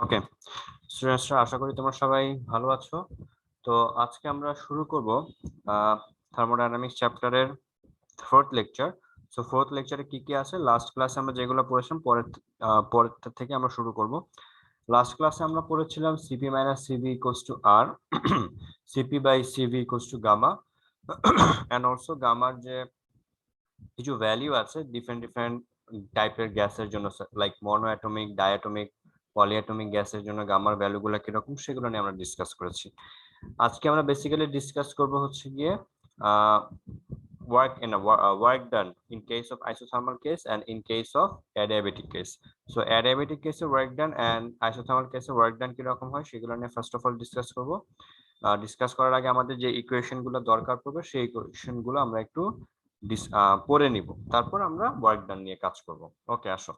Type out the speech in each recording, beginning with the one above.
ওকে স্টুডেন্টসরা, আশা করি তোমরা সবাই ভালো আছো। তো আজকে আমরা শুরু করব থার্মোডাইনামিক্স চ্যাপ্টারের ফোর্থ লেকচার। সো ফোর্থ লেকচারে কি কি আছে, লাস্ট ক্লাসে আমরা যেগুলো পড়েছিলাম পরের থেকে আমরা শুরু করব। লাস্ট ক্লাসে আমরা পড়েছিলাম CP minus CV equals to R, CP by CV equals to gamma, and also গামার যে কিছু ভ্যালু আছে ডিফারেন্ট ডিফারেন্ট টাইপের গ্যাসের জন্য, like monatomic, diatomic, polyatomic গ্যাসের জন্য গামার ভ্যালুগুলো কিরকম সেগুলো নিয়ে আমরা ডিসকাস করেছি। আজকে আমরা বেসিক্যালি ডিসকাস করব হচ্ছে গিয়ে work done in case of isothermal case and in case of adiabatic case. So adiabatic case work done and isothermal case work done কিরকম হয় সেগুলো নিয়ে ফার্স্ট অফ অল ডিসকাস করব। ডিসকাস করার আগে আমাদের যে ইকুয়েশন গুলো দরকার পড়বে সেই ইকুয়েশন গুলো আমরা একটু পড়ে নিব, তারপর আমরা ওয়ার্ক ডান নিয়ে কাজ করব। ওকে, আসো।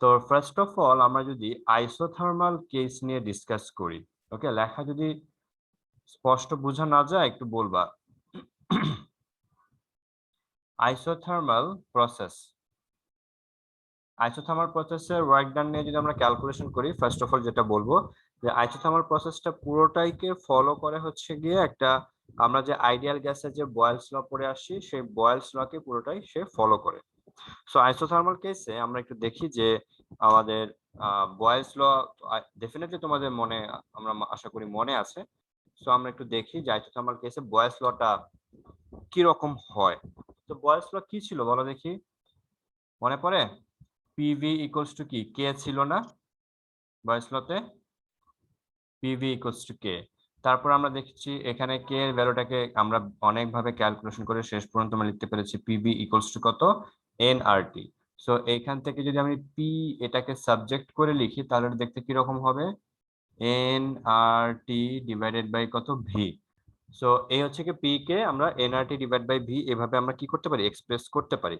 তো ফার্স্ট অফ অল আমরা যদি আইসোথার্মাল কেস নিয়ে ডিসকাস করি, ওকে, লেখা যদি স্পষ্ট বোঝা না যায় একটু বলবা। আইসোথার্মাল প্রসেস, আইসোথার্মাল প্রসেসের ওয়ার্ক ডান নিয়ে যদি আমরা ক্যালকুলেশন করি, ফার্স্ট অফ অল যেটা বলবো যে আইসোথার্মাল প্রসেসটা পুরোটাইকে ফলো করে হচ্ছে গিয়ে একটা, আমরা যে আইডিয়াল গ্যাসের যে বয়েলস ল পড়ে আসছি সেই বয়েলস লকে পুরোটাই সে ফলো করে। সো আইসোথার্মাল কেসে আমরা একটু দেখি যে আমাদের বয়েলস ল ডেফিনেটলি তোমাদের মনে, আমরা আশা করি মনে আছে। সো আমরা একটু দেখি যে আইসোথার্মাল কেসে বয়েলস লটা কি রকম হয়। তো বয়েলস ল কি ছিল বলো দেখি, মনে পড়ে? পিভি ইকুয়ালস টু কি, কে ছিল না বয়েলস লতে? পিভি ইকুয়ালস টু কে। তারপর আমরা দেখছি এখানে কে এর ভ্যালুটাকে আমরা অনেক ভাবে ক্যালকুলেশন করে শেষ পর্যন্ত আমরা লিখতে পেরেছি পিভি ইকুয়ালস টু কত, এনআরটি। সো এইখান থেকে যদি আমি পি এটাকে সাবজেক্ট করে লিখি তাহলে দেখতে কি রকম হবে, এনআরটি ডিভাইডেড বাই কত, ভি। সো এই হচ্ছে কি পি কে আমরা এনআরটি ডিভাইড বাই ভি এভাবে আমরা কি করতে পারি, এক্সপ্রেস করতে পারি।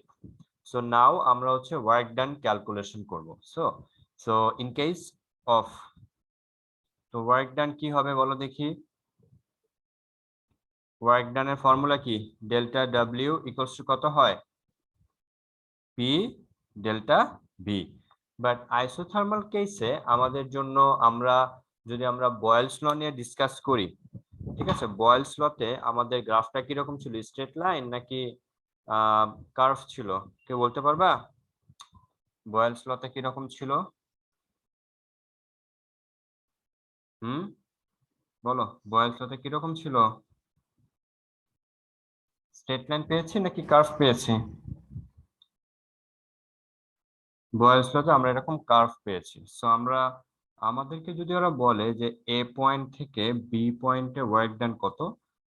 সো নাও আমরা হচ্ছে ওয়ার্ক ডান ক্যালকুলেশন করব। So so in case of, তো ওয়ার্ক ডান কি হবে বলো দেখি, ওয়ার্ক ডানের ফর্মুলা কি, ডেল্টা ডব্লিউ ইকুয়ালস টু কত হয়, P delta V. But isothermal কেসে আমাদের জন্য আমরা যদি আমরা বয়েলস ল নিয়ে ডিসকাস করি, ঠিক আছে, বয়েলস লতে আমাদের গ্রাফটা কিরকম ছিল, স্ট্রেট লাইন নাকি কার্ভ ছিল, কেউ বলতে পারবা? বয়েলস লতে কিরকম ছিল? বলো, বয়েলস লতে কিরকম ছিল? স্ট্রেট লাইন পেয়েছি নাকি কার্ভ পেয়েছি? বয়েলস লতে আমরা এরকম কার্ভ পেয়েছি। সো আমরা, আমাদেরকে যদি ওরা বলে যে এ পয়েন্ট থেকে বি পয়েন্টে ওয়ার্ক ডান কত,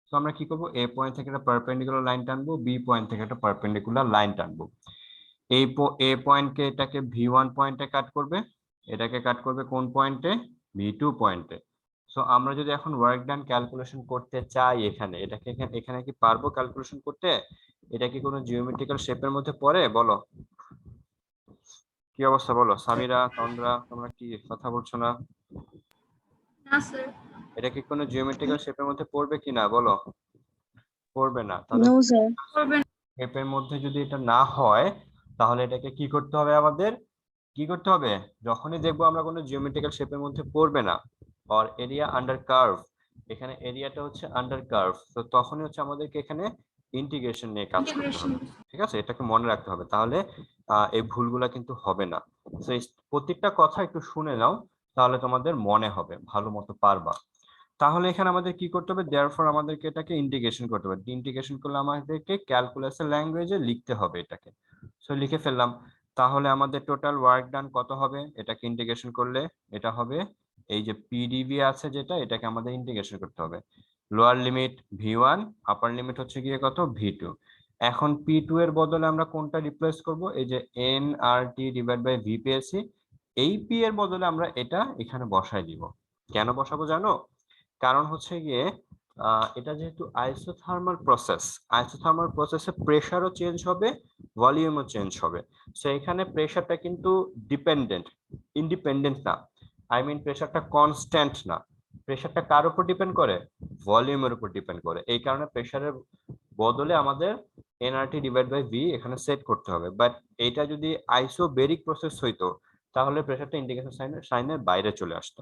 তো আমরা কি করব, এ পয়েন্ট থেকে একটা পারপেন্ডিকুলার লাইন টানবো, বি পয়েন্ট থেকে একটা পারপেন্ডিকুলার লাইন টানবো। এই এ পয়েন্টকে এটাকে ভি ওয়ান পয়েন্টে কাট করবে, এটাকে কাট করবে কোন পয়েন্টে, ভি টু পয়েন্টে। সো আমরা যদি এখন ওয়ার্ক ডান ক্যালকুলেশন করতে চাই এখানে, এটাকে এখানে কি পারবো ক্যালকুলেশন করতে? এটা কি কোনো জিওমেট্রিক্যাল শেপের মধ্যে পড়ে বলো? কি অবস্থা বলো, সামিরা, তন্দ্রা, তোমরা কি কথা বলছো না? না স্যার। এটা কি কোনো জিওমেট্রিক্যাল শেপের মধ্যে পড়বে কিনা বলো? পড়বে না। তাহলে নো স্যার। শেপের মধ্যে যদি এটা না হয় তাহলে এটাকে কি করতে হবে আমাদের, কি করতে হবে, যখনই দেখবো আমরা কোনো জিওমেট্রিক্যাল শেপের মধ্যে পড়বে না, অর এরিয়া আন্ডার কার্ভ, এখানে এরিয়াটা হচ্ছে আন্ডার কার্ভ, তো তখনই হচ্ছে আমাদেরকে এখানে ইন্টিগ্রেশন নিয়ে কাজ করতে হবে। ঠিক আছে, এটাকে মনে রাখতে হবে, তাহলে এই ভুলগুলা কিন্তু হবে না। তো প্রত্যেকটা কথা একটু শুনে নাও, তাহলে তোমাদের মনে হবে, ভালো মতো পারবা। তাহলে এখানে আমাদের কি করতে হবে, দেয়ারফর আমাদেরকে এটাকে ইন্টিগ্রেশন করতে হবে। ইন্টিগ্রেশন করলে আমাদেরকে ক্যালকুলাসের ল্যাঙ্গুয়েজে লিখতে হবে এটাকে। সো লিখে ফেললাম। তাহলে আমাদের টোটাল ওয়ার্ক ডান কত হবে, এটাকে ইন্টিগ্রেশন করলে এটা হবে, এই যে পিডিভি আছে যেটা, এটাকে আমাদের ইন্টিগ্রেশন করতে হবে। Lower limit V one, upper limit হচ্ছে গিয়ে কত, ভি টু। এখন পি টু এর বদলে আমরা কোনটা রিপ্লেস করব, এই যে N R T divide by V পেয়েছি, এই পি এর বদলে আমরা এটা এখানে বসাই দিব। কেন বসাবো জানো? কারণ হচ্ছে গিয়ে এটা যেহেতু আইসোথার্মাল প্রসেস, আইসোথার্মাল প্রসেসে প্রেসারও চেঞ্জ হবে, ভলিউমও চেঞ্জ হবে। সো এখানে প্রেসারটা কিন্তু ডিপেন্ডেন্ট, ইন্ডিপেন্ডেন্ট না। আই মিন প্রেসারটা কনস্ট্যান্ট না। প্রেসারটা কার উপর ডিপেন্ড করে, ভলিউমের উপর ডিপেন্ড করে। এই কারণে প্রেসারের বদলে আমাদের এনআরটি ডিভাইড বাই ভি এখানে সেট করতে হবে। বাট এটা যদি আইসোবেরিক প্রসেস হইতো তাহলে প্রেসারটা ইন্ডিকেশন সাইনের বাইরে চলে আসতো।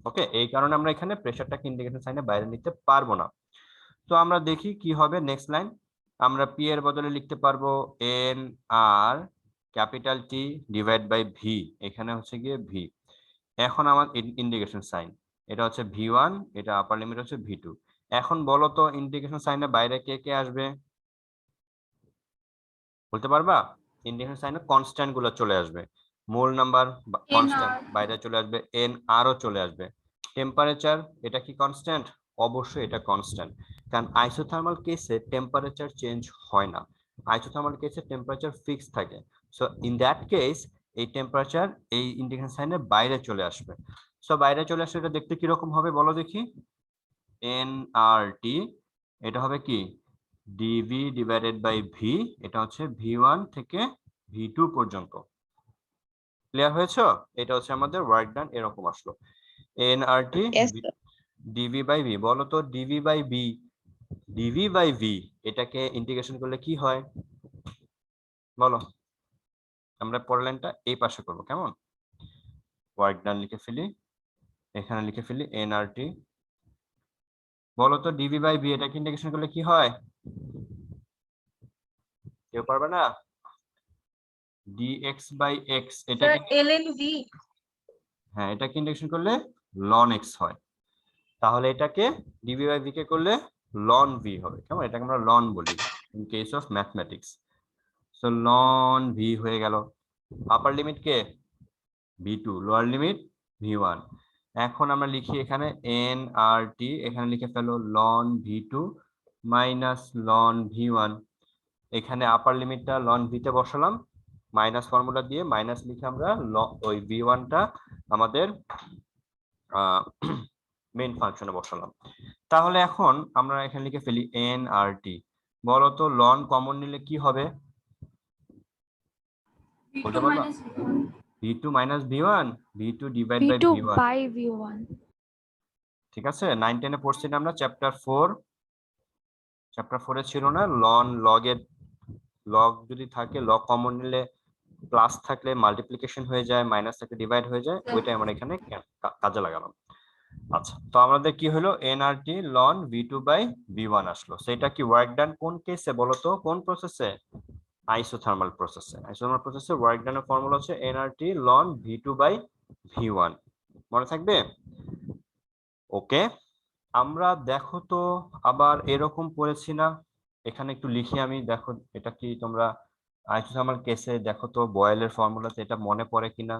ওকে, এই কারণে আমরা এখানে প্রেসারটাকে ইন্ডিকেশন সাইনের বাইরে নিতে পারবো না। তো আমরা দেখি কি হবে নেক্সট লাইন। আমরা পি এর বদলে লিখতে পারবো N R capital T divide by V, এখানে হচ্ছে গিয়ে ভি। এখন আমার ইন্ডিকেশন সাইন এটা হচ্ছে ভি1, এটা আপার লিমিট হচ্ছে ভি2। এখন বলো তো ইন্ডিকেশন সাইনের বাইরে কে কে আসবে, বলতে পারবা? ইন্ডিকেশন সাইনে কনস্ট্যান্ট গুলো চলে আসবে, মূল নাম্বার কনস্ট্যান্ট NR বাইরে চলে আসবে, এন আরও চলে আসবে। টেম্পারেচার এটা কি কনস্ট্যান্ট? অবশ্যই এটা কনস্ট্যান্ট, কারণ আইসোথার্মাল কেসে টেম্পারেচার চেঞ্জ হয় না, আইসোথার্মাল কেসে টেম্পারেচার ফিক্স থাকে। সো ইন দ্যাট কেস এই টেম্পারেচার এই ইন্ডিকেশন সাইনের বাইরে চলে আসবে। সো বাইরে চলে আসলে এটা দেখতে কিরকম হবে বলো দেখি। এন আর টি এটা হবে কি ডিভি ডিভাইডেড বাই ভি, এটা হচ্ছে ভি1 থেকে ভি2 পর্যন্ত। ক্লিয়ার হয়েছে? এটা হচ্ছে আমাদের ওয়ার্ক ডান, এরকম আসলো NRT Yes, sir. DV by V. বলো তো dV by V, dV by V এটাকে ইন্টিগ্রেশন করলে কি হয় বলো? আমরা পরের লাইনটা এই পাশে করবো, কেমন? ওয়ার্ক ডান লিখে ফেলি, এখানে লিখে ফেলি এনআরটি। বলো তো ডিভি বাই ভি এটাকে ইন্টিগ্রেশন করলে কি হয়? কেউ পারবে না? dx বাই x sir এটাকে, LNV হ্যাঁ এটাকে ইন্টিগ্রেশন করলে ln x হয়। তাহলে এটাকে ডিভি বাই ভি কে করলে ln v হবে, কেমন? এটাকে আমরা ln বলি in case of mathematics. So ln v হয়ে গেল। আপার লিমিট কে? v2, lower limit v1। এখন আমরা লিখি এখানে এন আর টি, এখানে লিখে ফেলো ln v2 minus ln v1। এখানে আপার লিমিটটা ln v তে বসালাম, মাইনাস ফর্মুলা দিয়ে মাইনাস লিখে আমরা ওই v1টা আমাদের মেইন ফাংশনে বসালাম। তাহলে এখন আমরা এখানে লিখে ফেলি এন আর টি। বলো তো ln কমন নিলে কি হবে V2 বলতে পারবা? minus V1 v2 minus v1, v2 divide by V2 v1। by V1. ঠিক আছে, 9-10 এ পড়ছি না আমরা চ্যাপ্টার 4? চ্যাপ্টার 4 এ ছিল না লন লগের, লগ যদি থাকে লগ কমন নিলে প্লাস থাকলে মাল্টিপ্লিকেশন হয়ে যায়, মাইনাস থাকলে ডিভাইড হয়ে যায়, ওইটাই আমরা এখানে কাজে লাগালাম। আচ্ছা, তো আমাদের কি হলো nRT ln v2 by v1 আসলো। সেটা কি ওয়ার্ক ডান কোন কেসে বলো তো, কোন প্রসেসে? আইসোথার্মাল প্রসেসে। আইসোথার্মাল প্রসেসে ওয়ার্ক ডানের ফর্মুলা হচ্ছে NRT ln v2 by v1, মনে থাকবে? ওকে, আমরা দেখো তো আবার এরকম পড়েছি না, এখানে একটু লিখি আমি, দেখো এটা কি তোমরা আইসোথার্মাল কেসে দেখো তো বয়েলের ফর্মুলাতে এটা মনে পড়ে কিনা।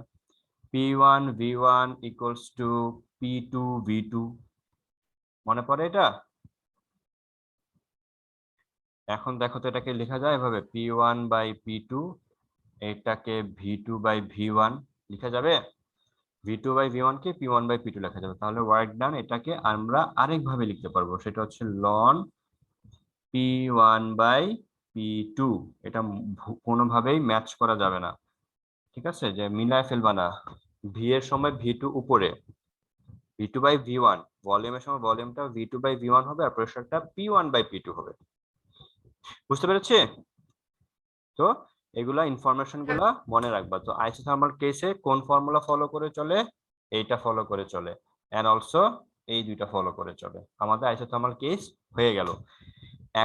P1 V1 equals to P2 V2, মনে পড়ে এটা? এখন দেখো তো এটাকে লেখা যায় এভাবে P1 বাই P2, এটাকে V2 বাই V1 লেখা যাবে, V2 by V1 K P1 by P2 লেখা যাবে। তাহলে ওয়ার্ক ডান এটাকে আমরা আরেকভাবে লিখতে পারবো, সেটা হচ্ছে ln P1 বাই P2। এটা কোনোভাবেই ম্যাচ করা যাবে না, ঠিক আছে, যে মিলায় ফেলবা না। ভি এর সময় V2 উপরে, V2 বাই V1, ভলিউমের সময় ভলিউমটা V2 বাই V1 হবে আর প্রেসারটা P1 বাই P2 হবে। বুঝতে পেরেছি? তো এগুলা ইনফরমেশন গুলা মনে রাখবা। তো আইসোথার্মাল কেসে কোন ফর্মুলা ফলো করে চলে? এইটা ফলো করে চলে, এন্ড অলসো এই দুইটা ফলো করে চলে। আমাদের আইসোথার্মাল কেস হয়ে গেল।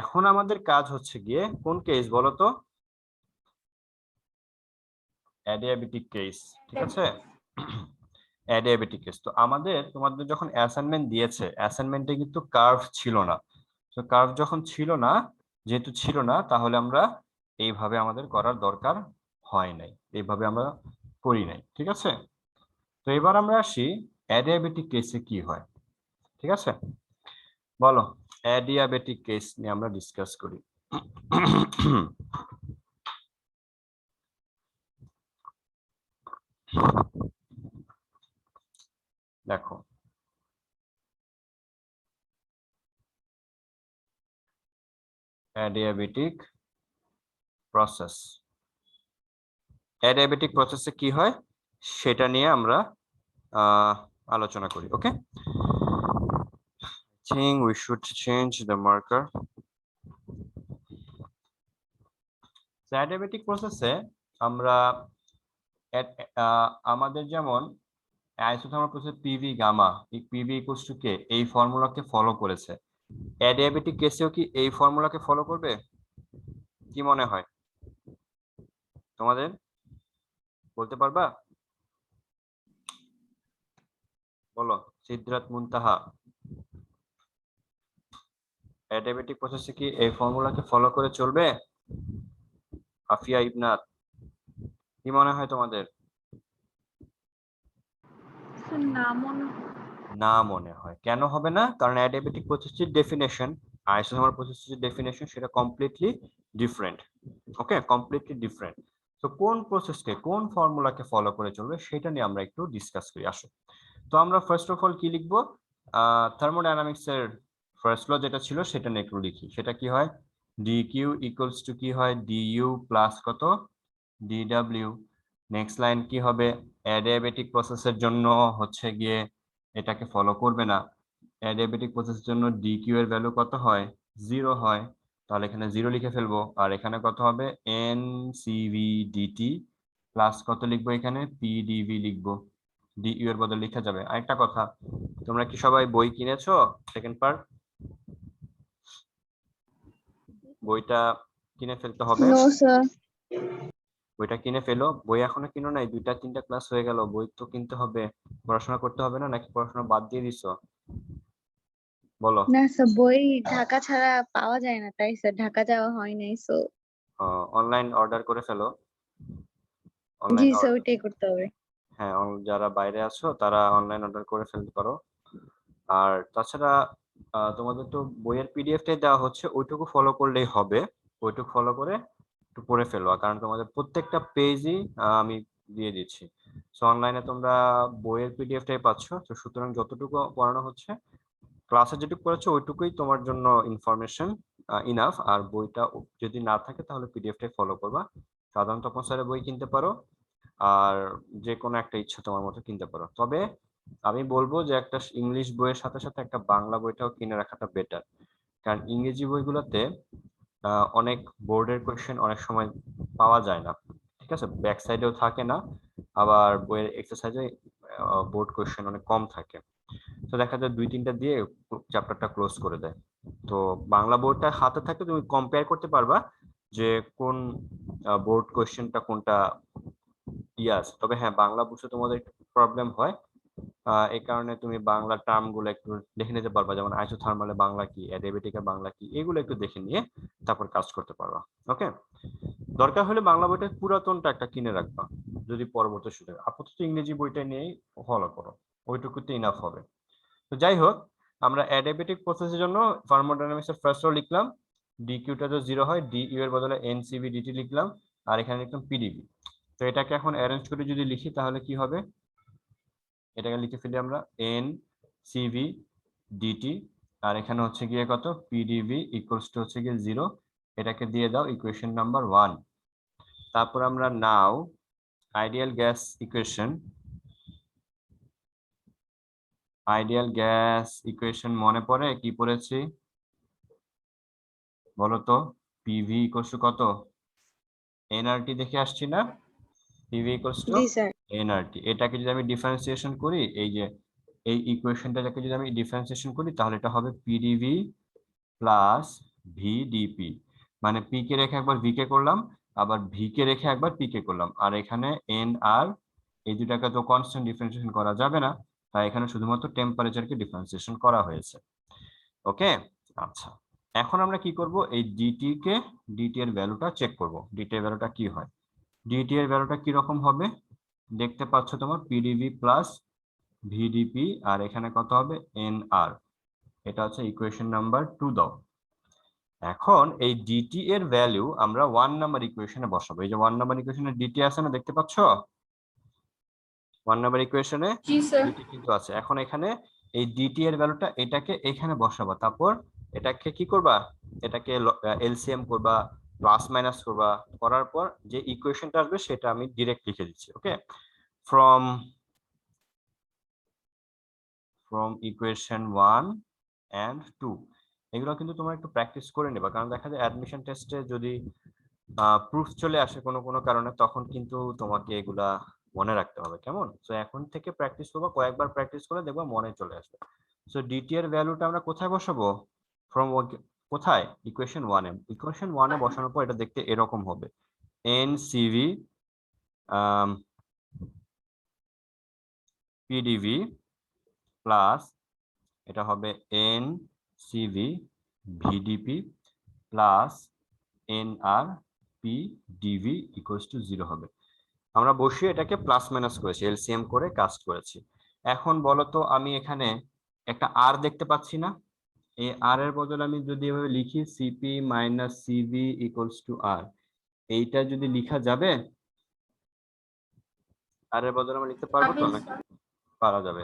এখন আমাদের কাজ হচ্ছে গিয়ে কোন কেস বলো তো? অ্যাডিয়াবেটিক কেস, ঠিক আছে? Adiabatic case. তো আমাদের তোমাদের যখন অ্যাসাইনমেন্ট দিয়েছে, অ্যাসাইনমেন্টে কিন্তু কার্ভ ছিল না। তো কার্ভ যখন ছিল না, যেহেতু ছিল না, তাহলে আমরা এইভাবে আমাদের করার দরকার হয় নাই, এইভাবে আমরা করি নাই, ঠিক আছে? তো এবার আমরা আসি অ্যাডিয়াবেটিক কেসে কি হয়, ঠিক আছে? বলো অ্যাডিয়াবেটিক কেস নিয়ে আমরা ডিসকাস করি। দেখো অ্যাডিয়াবেটিক প্রসেস, অ্যাডিয়াবেটিক প্রসেসে কি হয় সেটা নিয়ে আমরা আলোচনা করি। Okay, think we should change the marker. Adiabatic প্রসেসে আমরা আমাদের যেমন isothermal process PV gamma, PV equals to K, এই ফর্মুলাকে ফলো করেছে। অ্যাডিয়াবেটিক কেসেও কি এই ফর্মুলাকে ফলো করবে? কি মনে হয় তোমাদের, বলতে পারবা? বলো সিদ্ধার্থ মুনতাহা, অ্যাডিয়াবেটিক প্রসেসে কি এই ফর্মুলাকে ফলো করে চলবে? আফিয়া ইবনাত, কি মনে হয় তোমাদের? স্যার না মনে না মনে হয়। কেন হবে না? কারণ অ্যাডিয়াবেটিক প্রসেসের ডেফিনেশন আইসোথার্মাল প্রসেসের ডেফিনেশন সেটা কমপ্লিটলি ডিফারেন্ট। ওকে, কমপ্লিটলি ডিফারেন্ট। তো কোন প্রসেসকে কোন ফর্মুলাকে ফলো করে চলবে সেটা নিয়ে আমরা একটু ডিসকাস করি, আসো। তো আমরা ফার্স্ট অফ অল কি লিখবো? থার্মোডাইনামিক্স এর ফার্স্ট ল যেটা ছিল সেটা নিয়ে একটু লিখি। সেটা কি হয়? ডি কিউ ইকুয়ালস টু কি হয়? ডিইউ প্লাস কত? ডিডব্লিউ। নেক্সট লাইন কি হবে? অ্যাডিয়াবেটিক প্রসেসের জন্য হচ্ছে গিয়ে এটাকে ফলো করবে না। অ্যাডিয়াবেটিক প্রসেসের জন্য ডিকিউ এর ভ্যালু কত হয়? 0 হয়। তাহলে এখানে 0 লিখে ফেলবো। আর এখানে কত হবে? এন সিভি ডিটি প্লাস কত লিখবো? এখানে পিডিভি লিখবো। ডিইউ এর বদলে লেখা যাবে। আরেকটা কথা, তোমরা কি সবাই বই কিনেছো সেকেন্ড পার্ট? বইটা কিনে ফেলতে হবে। নো স্যার বইটা কিনে ফেলো। বই এখনো কিনো নাই, 2টা 3টা ক্লাস হয়ে গেল, বই তো কিনতে হবে। পড়াশোনা করতে হবে না, নাকি পড়াশোনা বাদ দিয়ে দিছো? বলো। না স্যার বই ঢাকা ছাড়া পাওয়া যায় না, তাই স্যার ঢাকা যাওয়া হয় নাই, সো অনলাইন অর্ডার করে ফেলো। জি অনলাইন স্যার ওইটাই করতে হবে। হ্যাঁ, যারা বাইরে আছো তারা অনলাইন অর্ডার করে ফেলতে পারো। আর তাছাড়া তোমাদের তো বইয়ের পিডিএফটাই দেওয়া হচ্ছে, ওইটুকু ফলো করলেই হবে। ওইটুকু ফলো করে একটু পড়ে ফেলো, কারণ তোমাদের প্রত্যেকটা পেজই আমি দিয়ে দিচ্ছি। সো অনলাইনে তোমরা বইয়ের পিডিএফটাই পাচ্ছ, তো সুতরাং যতটুকু পড়ানো হচ্ছে ক্লাসে যেটুকু পড়েছো ওইটুকুই তোমার জন্য ইনফরমেশন ইনাফ। আর বইটা যদি না থাকে তাহলে পিডিএফটাই ফলো করবা। সাধারণত তপন স্যারের বই কিনতে পারো, আর যে কোনো একটা ইচ্ছা তোমার মতো কিনতে পারো। তবে আমি বলবো যে একটা ইংলিশ বইয়ের সাথে সাথে একটা বাংলা বইটাও কিনে রাখাটা বেটার, কারণ ইংরেজি বইগুলোতে অনেক বোর্ডের কোয়েশ্চেন অনেক সময় পাওয়া যায় না, ঠিক আছে, ব্যাক সাইডেও থাকে না, আবার বইয়ের এক্সারসাইজে বোর্ড কোয়েশ্চেন অনেক কম থাকে। তো দেখা যায় 2-3টা দিয়ে চ্যাপ্টারটা ক্লোজ করে দেয়। তো বাংলা বোর্ডটা হাতে থাকে, তুমি কম্পেয়ার করতে পারবা যে কোন বোর্ড কোয়েশ্চেনটা কোনটা আছে। তবে হ্যাঁ, বাংলা বুঝতে তোমাদের একটু প্রবলেম হয়, এই কারণে তুমি বাংলা টার্ম গুলো একটু দেখে নিতে পারবা, যেমন আইসোথার্মালে বাংলা কি, অ্যাডিয়াবেটিকে বাংলা কি, এগুলো একটু দেখে নিয়ে তারপর কাজ করতে পারবা। ওকে, দরকার হলে বাংলা বইটা পুরাতনটা একটা কিনে রাখবা, যদি পরবর্তী সুযোগ। আপাতত ইংরেজি বইটা নিয়েই ফলো করো, ওইটুকুতে ইনাফ হবে। তো যাই হোক, আমরা অ্যাডিয়াবেটিক প্রসেসের জন্য থার্মোডাইনামিক্স এর ফার্স্ট ল লিখলাম, ডিকিউটা তো 0 হয়, ডিইউ এর বদলে এনসিভি ডিটি লিখলাম, আর এখানে লিখলাম পিডিবি। তো এটাকে এখন অ্যারেঞ্জ করে যদি লিখি তাহলে কি হবে? এটাকে লিখে ফেলি আমরা এন সিভি ডিটি, আর এখানে হচ্ছে গিয়ে কত? পিডিভি ইকুয়ালস টু হচ্ছে গিয়ে 0। এটাকে দিয়ে দাও ইকুয়েশন নাম্বার 1। তারপর আমরা now ideal gas equation, ideal gas equation মনে পড়ে? কি পড়েছি বলো তো? পিভি ইকুয়ালস টু কত? এনআরটি দেখে আসছি না? পিভি ইকুয়ালস টু জি স্যার এনআরটি। এটাকে যদি আমি ডিফারেন্সিয়েশন করি, এই যে এই ইকুয়েশনটাকে যদি আমি ডিফারেন্সিয়েশন করি তাহলে এটা হবে পিডিভি প্লাস ভিডিপি। মানে পি কে রেখে একবার ভি কে করলাম, আবার ভি কে রেখে একবার পি কে করলাম, আর এখানে এন আর এই দুটাকে তো কনস্ট্যান্ট ডিফারেন্সিয়েশন করা যাবে না, তাই এখানে শুধুমাত্র টেম্পারেচারকে ডিফারেন্সিয়েশন করা হয়েছে। ওকে, আচ্ছা। এখন আমরা কি করব? এই ডিটি এর ভ্যালুটা চেক করব, ডিটি এর ভ্যালুটা কি হয়। ডিটি এর ভ্যালুটা কি রকম হবে দেখতে পাচ্ছ তোমার, পিডিভি প্লাস ভিডিপি, আর এখানে কত হবে? এন আর। এটা হচ্ছে ইকুয়েশন নাম্বার 2 দাও। এখন এই ডিটি এর ভ্যালু আমরা 1 নাম্বার ইকুয়েশনে বসাবো। এই যে 1 নাম্বার ইকুয়েশনে ডিটি আছে না, দেখতে পাচ্ছ? 1 নাম্বার ইকুয়েশনে জি স্যার ডিটি কিন্তু আছে। এখন এখানে এই ডিটি এর ভ্যালুটা এটাকে এখানে বসাবা, তারপর এটাকে কি করবা? এটাকে এলসিএম করবা, প্লাস মাইনাস করবা, করার পর যে ইকুয়েশনটা আসবে সেটা আমি ডিরেক্ট লিখে দিচ্ছি। ওকে, ফ্রম ইকুয়েশন 1 এন্ড 2। এগুলো কিন্তু তোমরা একটু প্র্যাকটিস করে নেবা, কারণ দেখা যায় অ্যাডমিশন টেস্টে যদি প্রুফ চলে আসে কোনো কোনো কারণে, তখন কিন্তু তোমাকে এগুলা মনে রাখতে হবে, কেমন? সো এখন থেকে প্র্যাকটিস করবো, কয়েকবার প্র্যাকটিস করে দেখবো মনে চলে আসবে। সো ডিটি এর ভ্যালুটা আমরা কোথায় বসাবো? ফ্রম কোথায়? ইকুয়েশন 1 এ। ইকুয়েশন 1 এ বসানোর পর এটা দেখতে এরকম হবে, এনসিভি পিডিভি প্লাস এটা হবে এনসিভি VDP plus NR PDV equals to 0 হবে। আমরা বসিয়ে এটাকে প্লাস মাইনাস করেছি, এলসিএম করে কাস্ট করেছি। এখন বলো তো, আমি এখানে একটা আর দেখতে পাচ্ছি না? এই আর এর বদলে আমি যদি এভাবে লিখি CP minus CV equals to R, এইটা যদি লিখা যাবে? আর এর বদলে আমরা লিখতে পারবো তো নাকি? পারা যাবে।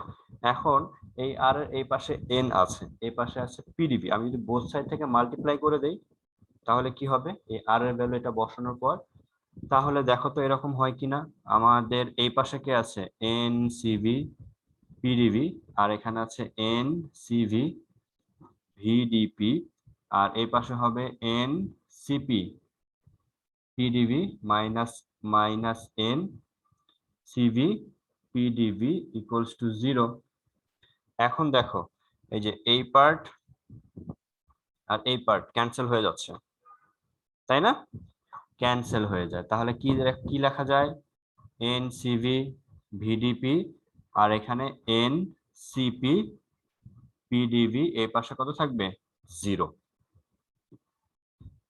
এখন এই আর এর এই পাশে এন আছে, এই পাশে আছে পিডিবি, আমি যদি বোথ সাইড থেকে মাল্টিপ্লাই করে দেই তাহলে কি হবে? এই আর এর ভ্যালু এটা বসানোর পর, তাহলে দেখো তো এরকম হয় কিনা। আমাদের এই পাশে কে আছে? এন সিভি পিডিবি, আর এখানে আছে এন সিভি ভিডিপি, আর এই পাশে হবে N CP PDB minus minus N CV PDB equals to 0। এখন দেখো, এই যে এই পার্ট আর এই পার্ট ক্যান্সেল হয়ে যাচ্ছে, তাই না? ক্যান্সেল হয়ে যায়, তাহলে কি কি লেখা যায়? এন সিভি ভিডিপি, আর এখানে এন সিপি পিডিবি, এই পাশে কত থাকবে? 0।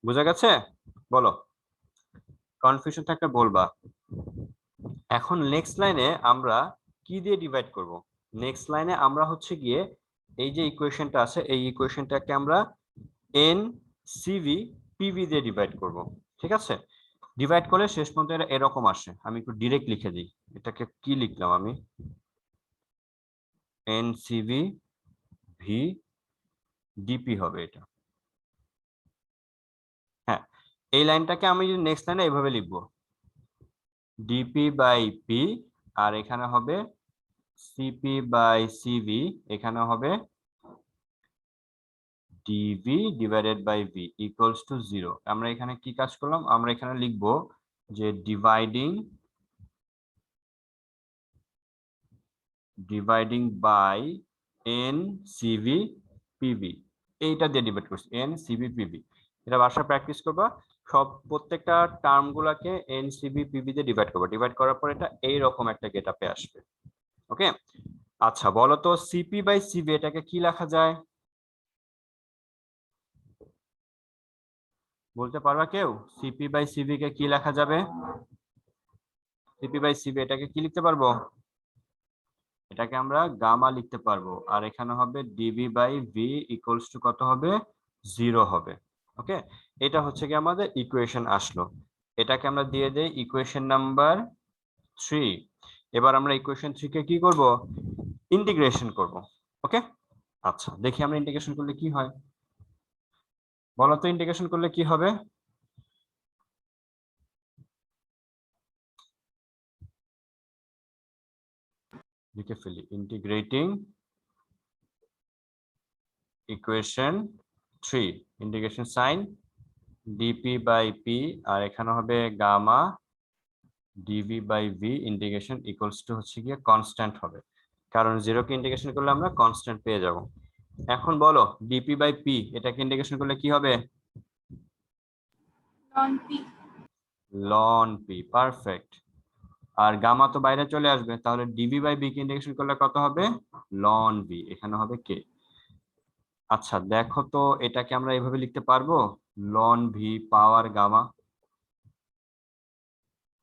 বুঝা গেছে? বলো, কনফিউশন থাকলে বলবা। এখন নেক্সট লাইনে আমরা কি দিয়ে ডিভাইড করব? নেক্সট লাইনে আমরা হচ্ছে গিয়ে এই যে ইকুয়েশনটা আছে, এই ইকুয়েশনটাকে আমরা এন সিভি পিভি দিয়ে ডিভাইড করব। ঠিক আছে? ডিভাইড করলে শেষ পর্যন্ত এটা এরকম আসে। আমি একটু ডিরেক্ট লিখে দিই, এটাকে কি লিখলাম আমি? এন সিভি ভি ডিপি হবে এটা। হ্যাঁ, এই লাইনটাকে আমি যদি নেক্সট লাইনে এইভাবে লিখবো, ডিপি বাই পি, আর এখানে হবে সিপি বাই সিভি, এখানে হবে dV divided by V equals to 0। আমরা এখানে কি কাজ করলাম? আমরা এখানে লিখবো যে dividing by N CV PV, এইটা দিয়ে ডিভাইড করছি, এন সিভি পিভি। এটা বাসায় প্র্যাকটিস করবা, সব প্রত্যেকটা টার্ম গুলাকে এন সিভি পিভি দিয়ে ডিভাইড করবা। ডিভাইড করার পর এটা এইরকম একটা গেটআপে আসবে। ওকে, আচ্ছা বলো তো সিপি বাই সিভি এটাকে কি লেখা যায়? বলতে পারবা কেউ? সিপি বাই সিভি কে কি লেখা যাবে? সিপি বাই সিভি এটাকে কি লিখতে পারবো? এটাকে আমরা গামা লিখতে পারবো, আর এখানে হবে dV by V equals to কত হবে? 0 হবে। ওকে, এটা হচ্ছে কি আমাদের ইকুয়েশন আসলো। এটাকে আমরা দিয়ে দেই ইকুয়েশন নাম্বার 3। এবার আমরা ইকুয়েশন 3 কে কি করব? ইন্টিগ্রেশন করব। ওকে, আচ্ছা দেখি আমরা ইন্টিগ্রেশন করলে কি হয়। বলো তো ইন্টিগ্রেশন করলে কি হবে? লিখে ফেলি, integrating equation 3, integration sign DP by P, আর এখানে হবে gamma DV by V integration equals to হচ্ছে গিয়ে কনস্ট্যান্ট হবে, কারণ 0 কে ইন্টিগ্রেশন করলে আমরা কনস্ট্যান্ট পেয়ে যাব। এখন বলো ডিপি বাই পি এটাকে ইন্টিগ্রেশন করলে কি হবে? Ln P, perfect. আর গামা তো বাইরে চলে আসবে, তাহলে ডিভি বাই বি কে ইন্টিগ্রেশন করলে কত হবে? লন বি, এখানে হবে কে। আচ্ছা দেখো তো এটাকে আমরা এভাবে লিখতে পারবো, লন ভি পাওয়ার গামা,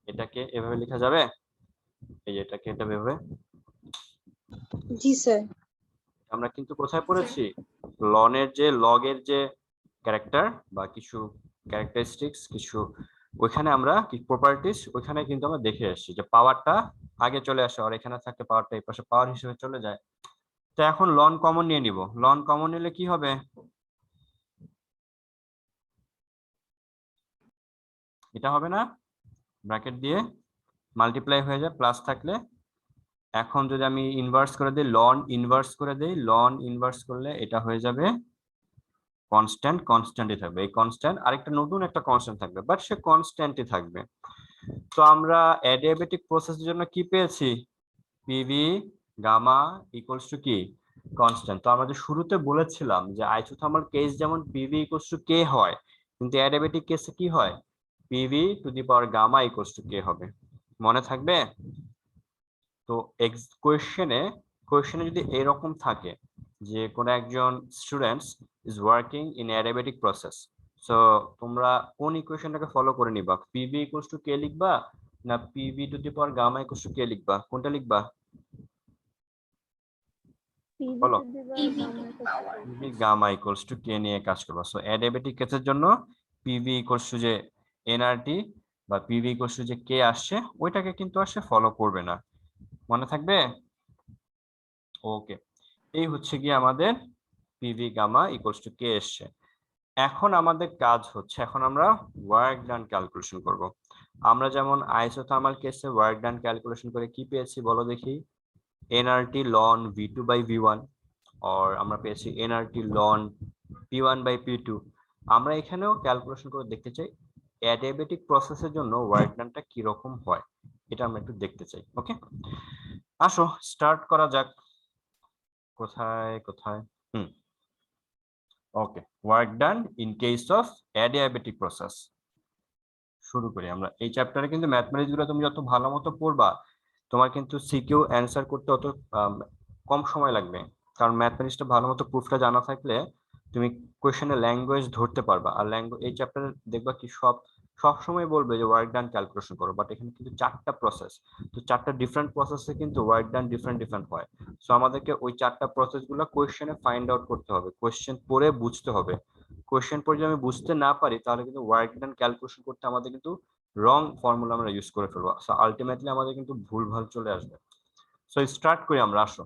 এটাকে এভাবে লেখা যাবে? এই যে এটাকে এটা এভাবে। জি স্যার। আমরা কিন্তু কোথায় পড়েছি? লনের যে লগের যে ক্যারেক্টার বা কিছু ক্যারেক্টারিস্টিক্স, কিছু ওইখানে আমরা কি প্রপার্টিস, ওইখানে কিন্তু আমরা দেখে আসছি যে পাওয়ারটা আগে চলে আসে, আর এখানে থাকতে পাওয়ারটা এই পাশে পাওয়ার হিসেবে চলে যায়। তো এখন লন কমন নিয়ে নিব, লন কমন নিলে কি হবে? এটা হবে না? ব্র্যাকেট দিয়ে মাল্টিপ্লাই হয়ে যায় প্লাস থাকলে। এখন যদি আমি ইনভার্স করে দিই, লন ইনভার্স করে দিই, লন ইনভার্স করলে এটা হয়ে যাবে কনস্ট্যান্ট, কনস্ট্যান্টই থাকবে। এই কনস্ট্যান্ট আরেকটা নতুন একটা কনস্ট্যান্ট থাকবে, বাট সে কনস্ট্যান্টই থাকবে। তো আমরা অ্যাডিয়াবেটিক প্রসেসের জন্য কি পেয়েছি? পিভি গামা ইকুয়ালস টু কি কনস্ট্যান্ট। তো আমরা যে শুরুতে বলেছিলাম যে আইসোথার্মাল কেস যেমন পিভি ইকুয়ালস টু কে হয়, কিন্তু অ্যাডিয়াবেটিক কেসে কি হয়? PV to the power gamma equals to K হবে। মনে থাকবে? তো কোয়েশ্চেনে যদি এরকম থাকে যে কোনো একজন students is working in adiabatic process, so তোমরা কোন ইকুয়েশনটাকে ফলো করে নিবা? পিভি ইকুয়ালস টু কে লিখবা না PV to the power gamma equals to K লিখবা? কোনটা লিখবা পিভি বলো? To the power PV gamma equals to K নিয়ে কাজ করবা। সো অ্যাডিয়াবেটিক কেসের জন্য পিভি ইকুয়ালস টু যে এনআরটি বা পিভি ইকুয়ালস টু যে কে আসছে ওইটাকে কিন্তু আসে ফলো করবে না। মনে থাকবে? ওকে, এই হচ্ছে কি আমাদের পিভি গামা ইকুয়ালস টু কে এসছে। এখন আমাদের কাজ হচ্ছে, এখন আমরা ওয়ার্ক ডান ক্যালকুলেশন করব। আমরা যেমন আইসোথার্মাল কেসে ওয়ার্ক ডান ক্যালকুলেশন করে কি পেয়েছি বলো দেখি? NRT ln V two by V one, আর আমরা পেয়েছি nRT ln P one by P two. আমরা এখানেও ক্যালকুলেশন করে দেখতে চাই অ্যাডিয়াবেটিক প্রসেসের জন্য ওয়ার্ক ডানটা কি রকম হয়, এটা আমরা একটু দেখতে চাই। ওকে, আসো স্টার্ট করা যাক। কোথায় কোথায় okay, work done in case of adiabatic process. শুরু করি আমরা। এই চ্যাপ্টারে কিন্তু ম্যাথমেটিক্স গুলো তুমি যত ভালো মতো পড়বা তোমার কিন্তু সিকিউ অ্যান্সার করতে অত কম সময় লাগবে, কারণ ম্যাথমেটিক্সটা ভালো মতো প্রুফটা জানা থাকলে তুমি কোশ্চেনের ল্যাঙ্গুয়েজ ধরতে পারবা। আর ল্যাঙ্গুয়েজ এই চ্যাপ্টারে দেখবা কি সব সময় বলবে যে ওয়ার্ক ডান ক্যালকুলেশন করো, বাট এখানে কিন্তু চারটা প্রসেস, তো চারটা ডিফারেন্ট প্রসেসে কিন্তু ওয়ার্ক ডান ডিফারেন্ট ডিফারেন্ট হয়। সো আমাদেরকে ওই চারটা প্রসেস গুলো কোশ্চেনে ফাইন্ড আউট করতে হবে, কোশ্চেন পড়ে বুঝতে হবে। কোশ্চেন পড়ে যদি আমি বুঝতে না পারি তাহলে কিন্তু ওয়ার্ক ডান ক্যালকুলেশন করতে আমাদের কিন্তু রং ফর্মুলা আমরা ইউজ করে ফেলবো। সো আলটিমেটলি আমাদের কিন্তু ভুলভাল চলে আসবে। সো স্টার্ট করি আমরা, আসো।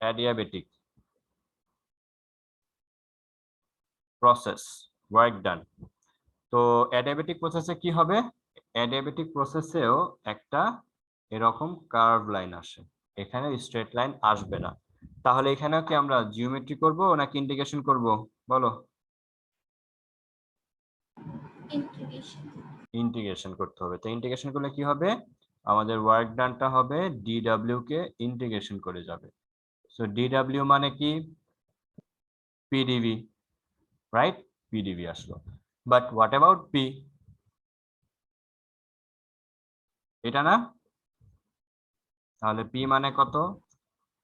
Adiabatic process, work done. তো অ্যাডিয়াবেটিক প্রসেসে কি হবে? অ্যাডিয়াবেটিক প্রসেসেও একটা এরকম কার্ভ লাইন আসে, এখানে স্ট্রেট লাইন আসবে না। তাহলে এখানেও কি আমরা জিওমেট্রি করব নাকি ইন্টিগ্রেশন করব বলো? ইন্টিগ্রেশন করতে হবে। তো ইন্টিগ্রেশন করলে কি হবে? আমাদের ওয়ার্ক ডানটা হবে ডিডব্লিউ কে ইন্টিগ্রেশন করে যাবে। সো ডিডব্লিউ মানে কি? PdV, right? পিডিভি আসলো। But what about P? এটা না? তাহলে পি মানে কত?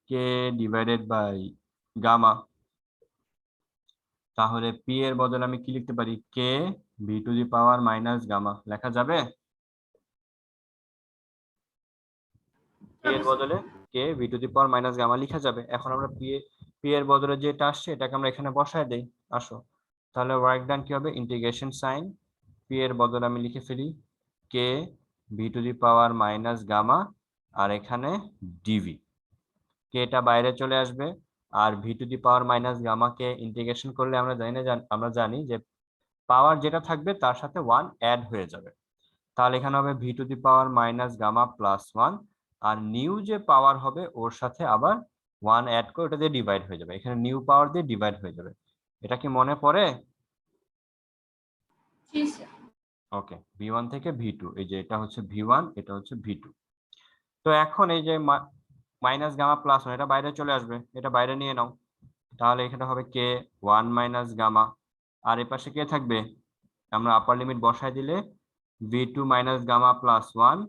K divided by gamma. তাহলে পি এর বদলে আমি কি লিখতে পারি? K V to the power minus gamma লেখা যাবে? পি এর বদলে K V to the power minus gamma লেখা যাবে। এখন আমরা পি এর বদলে যেটা আসছে এটাকে আমরা এখানে বসায় দেই। আসো, তাহলে ওয়ার্ক ডান কি হবে? ইন্টিগ্রেশন সাইন পি এর বদলে আমি লিখে ফেলি K V to the power minus gamma, আর এখানে ডিভি। কে এটা বাইরে চলে আসবে, আর V to the power minus গামাকে ইন্টিগ্রেশন করলে আমরা জানি যে পাওয়ার যেটা থাকবে তার সাথে 1 অ্যাড হয়ে যাবে। তাহলে এখানে হবে V to the power minus gamma plus 1, আর নিউ যে পাওয়ার হবে ওর সাথে আবার 1 অ্যাড করে ওটা দিয়ে ডিভাইড হয়ে যাবে, এখানে নিউ পাওয়ার দিয়ে ডিভাইড হয়ে যাবে। এটা কি মনে পড়ে? ওকে, ভি1 থেকে ভি2, এই যে এটা হচ্ছে ভি1, এটা হচ্ছে ভি2। তো এখন এই যে মাইনাস গামা প্লাস 1 এটা বাইরে চলে আসবে, এটা বাইরে নিয়ে নাও। তাহলে এখানে হবে কে 1 মাইনাস গামা, আর এর পাশে কে থাকবে? আমরা আপার লিমিট বসায় দিলে V two minus gamma plus 1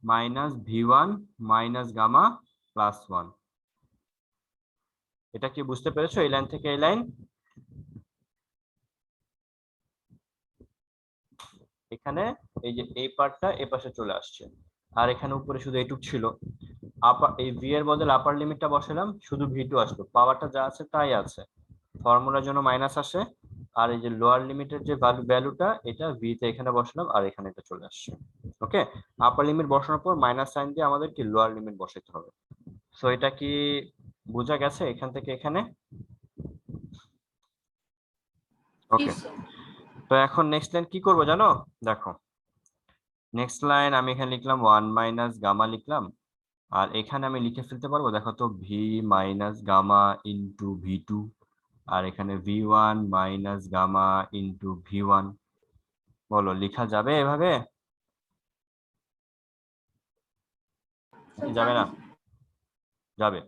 minus V one minus gamma plus 1। এটা কি বুঝতে পেরেছো? এই লাইন থেকে এই লাইন, এখানে এই যে এই পার্টটা এ পাশে চলে আসছে, আর এখানে উপরে শুধু এইটুক ছিল। এই ভি এর বদলে আপার লিমিটটা বসালাম, শুধু ভি2 আসলো, পাওয়ারটা যা আছে তাই আছে, ফর্মুলার জন্য মাইনাস আসে। আর এই যে লোয়ার লিমিটের যে ভ্যালুটা এটা ভি তে এখানে বসালাম, আর এখানে এটা চলে আসছে। ওকে, আপার লিমিট বসানোর পর মাইনাস সাইন দিয়ে আমাদের কি লোয়ার লিমিট বসাতে হবে। সো এটা কি বোঝা গেছে এখান থেকে এখানে? ওকে, তো এখন নেক্সট লাইন কি করব জানো? দেখো, নেক্সট লাইন আমি এখানে লিখলাম 1 মাইনাস গামা লিখলাম, আর এখানে আমি লিখে ফেলতে পারবো, দেখো তো, V minus gamma into V two, আর এখানে V one minus gamma into V one. বলো লেখা যাবে এভাবে? কি যাবে না? যাবে।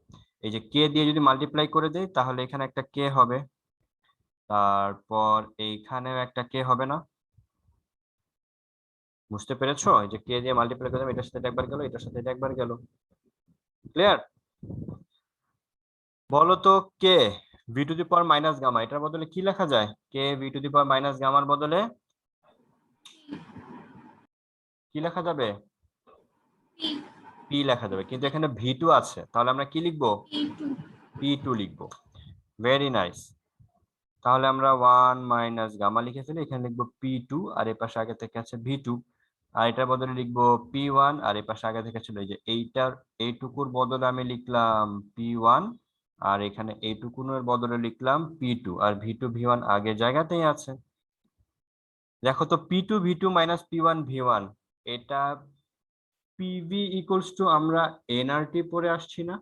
এই যে কে দিয়ে যদি মাল্টিপ্লাই করে দেই তাহলে এখানে একটা কে হবে, তারপর এইখানেও একটা কে হবে না? বুঝতে পেরেছো? এই যে কে দিয়ে মাল্টিপ্লাই করে দিলাম, এটার সাথে এটা একবার গেল, এটার সাথে এটা একবার গেল। ক্লিয়ার? বলো তো K V to the power minus gamma এটার বদলে কি লেখা যায়? K V to the power minus গামার বদলে কি লেখা যাবে? পি লেখা যাবে, কিন্তু এখানে ভি টু আছে, তাহলে আমরা কি লিখবো? পি টু লিখবো। Very nice. তাহলে আমরা 1 মাইনাস গামা লিখে ফেলি, এখানে লিখবো পি টু, আর এই পাশে আগে থেকে আছে ভি টু, আর এটার বদলে লিখবো পি ওয়ান, আর এই পাশে আগে থেকে ছিল এই যে এইটুকুর বদলে আমি লিখলাম পি ওয়ান, আর এখানে এইটুকুনের বদলে লিখলাম পি টু, আর ভি টু ভি ওয়ান আগের জায়গাতেই আছে। দেখো তো P two V two minus P one V one, এটা পিভি ইকুয়ালস টু আমরা এনআরটি পরে আসছি না?